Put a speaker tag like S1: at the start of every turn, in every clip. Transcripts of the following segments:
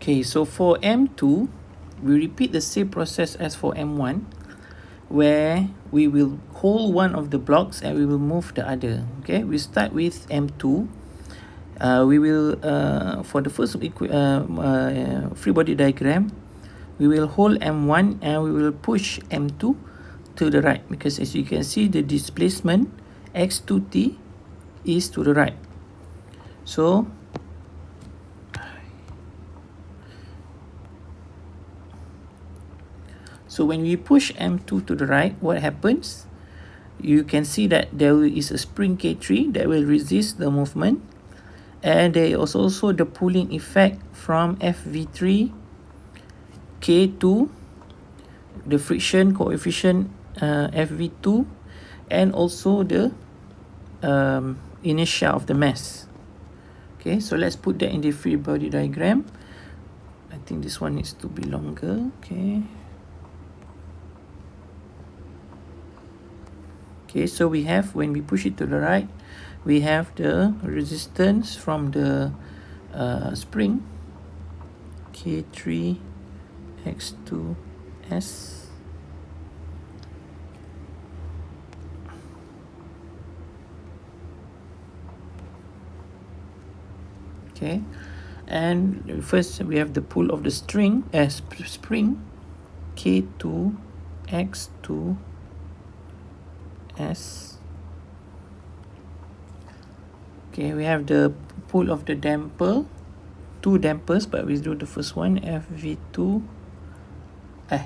S1: Okay, so for M2, we repeat the same process as for M1, where we will hold one of the blocks and we will move the other. Okay, we start with M2. We will, for the first free body diagram, we will hold M1 and we will push M2 to the right, because as you can see, the displacement x2t is to the right. So when we push M2 to the right, what happens? You can see that there is a spring K3 that will resist the movement, and there is also the pulling effect from FV3 K2, the friction coefficient FV2, and also the inertia of the mass. Okay, so let's put that in the free body diagram. I think this one needs to be longer. Okay, so we have, when we push it to the right, we have the resistance from the spring K3 X2S. Okay, and first we have the pull of the spring K2 X2S. Okay, we have the pull of the damper, two dampers, but we do the first one, FV2.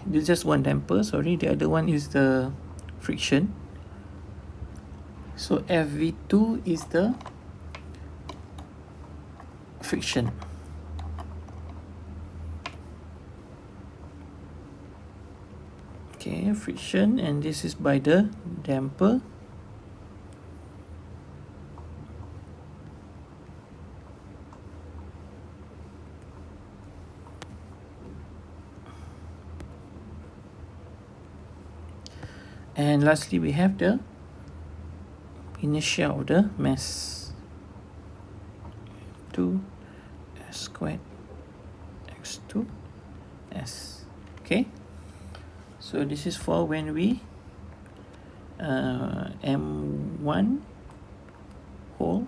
S1: There's just one damper, sorry, the other one is the friction. So FV2 is the friction. Okay, friction, and this is by the damper. And lastly, we have the inertia of the mass, 2 s squared x2s. Okay, so this is for when we M1 hold,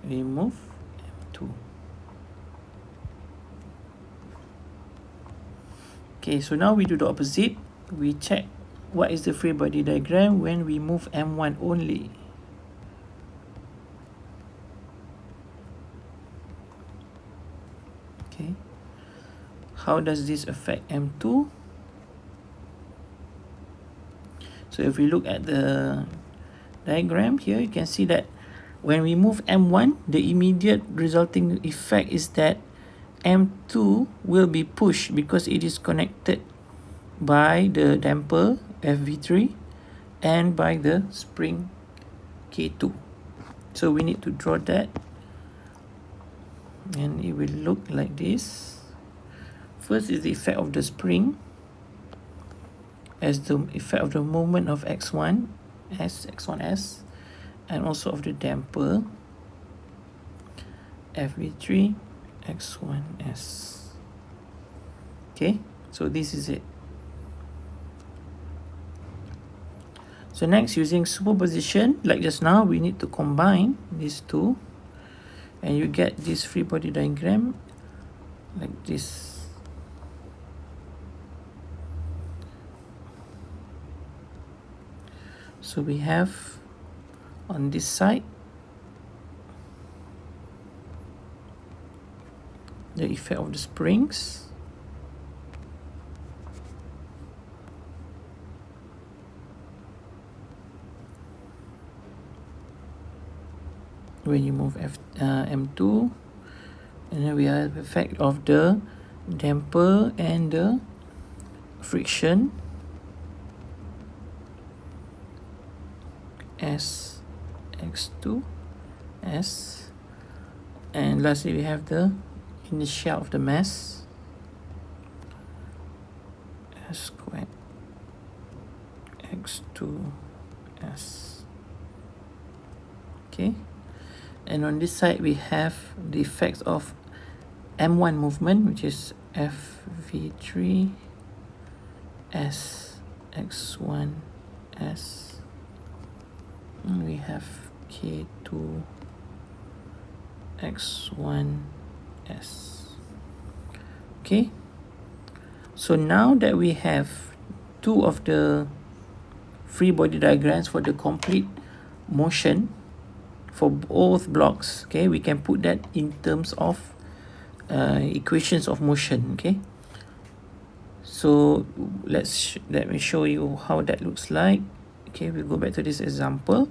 S1: we move M2. Okay, so now we do the opposite. We check what is the free body diagram when we move M1 only. Okay, how does this affect M2? So if we look at the diagram here, you can see that when we move M1, the immediate resulting effect is that M2 will be pushed because it is connected by the damper FV3 and by the spring K2. So we need to draw that, and it will look like this. First is the effect of the spring as the effect of the movement of X1S, and also of the damper FV3 X1S. Okay, so this is it. So next, using superposition, like just now, we need to combine these two, and you get this free body diagram like this. So we have on this side the effect of the springs, when you move M2, and then we have the effect of the damper and the friction S X2S, and lastly we have the inertia of the mass S squared X2S. Okay, and on this side we have the effects of M1 movement, which is FV3 S X1 S. And we have K2 X1 S. Okay, so now that we have two of the free body diagrams for the complete motion for both blocks, okay, we can put that in terms of equations of motion. Okay, so let me show you how that looks like. Okay, we'll go back to this example.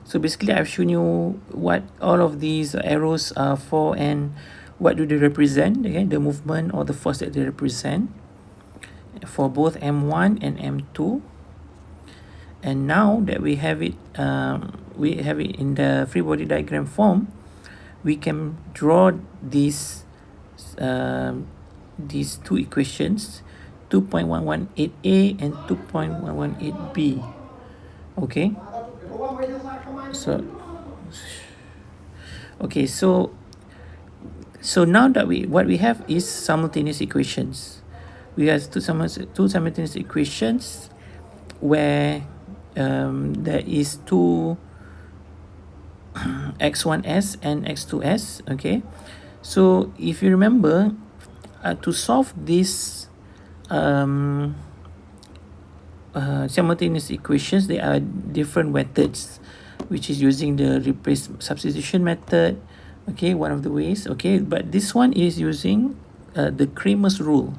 S1: So basically I've shown you what all of these arrows are for and what do they represent, okay, the movement or the force that they represent for both M1 and M2. And now that we have it in the free body diagram form, we can draw these two equations, 2.118a and 2.118b. Okay, so now that what we have is simultaneous equations. We have two simultaneous equations where there is two x1s and x2s. Okay, so if you remember, to solve this simultaneous equations, there are different methods, which is using the replace substitution method. Okay, one of the ways. Okay, but this one is using the Cramer's rule.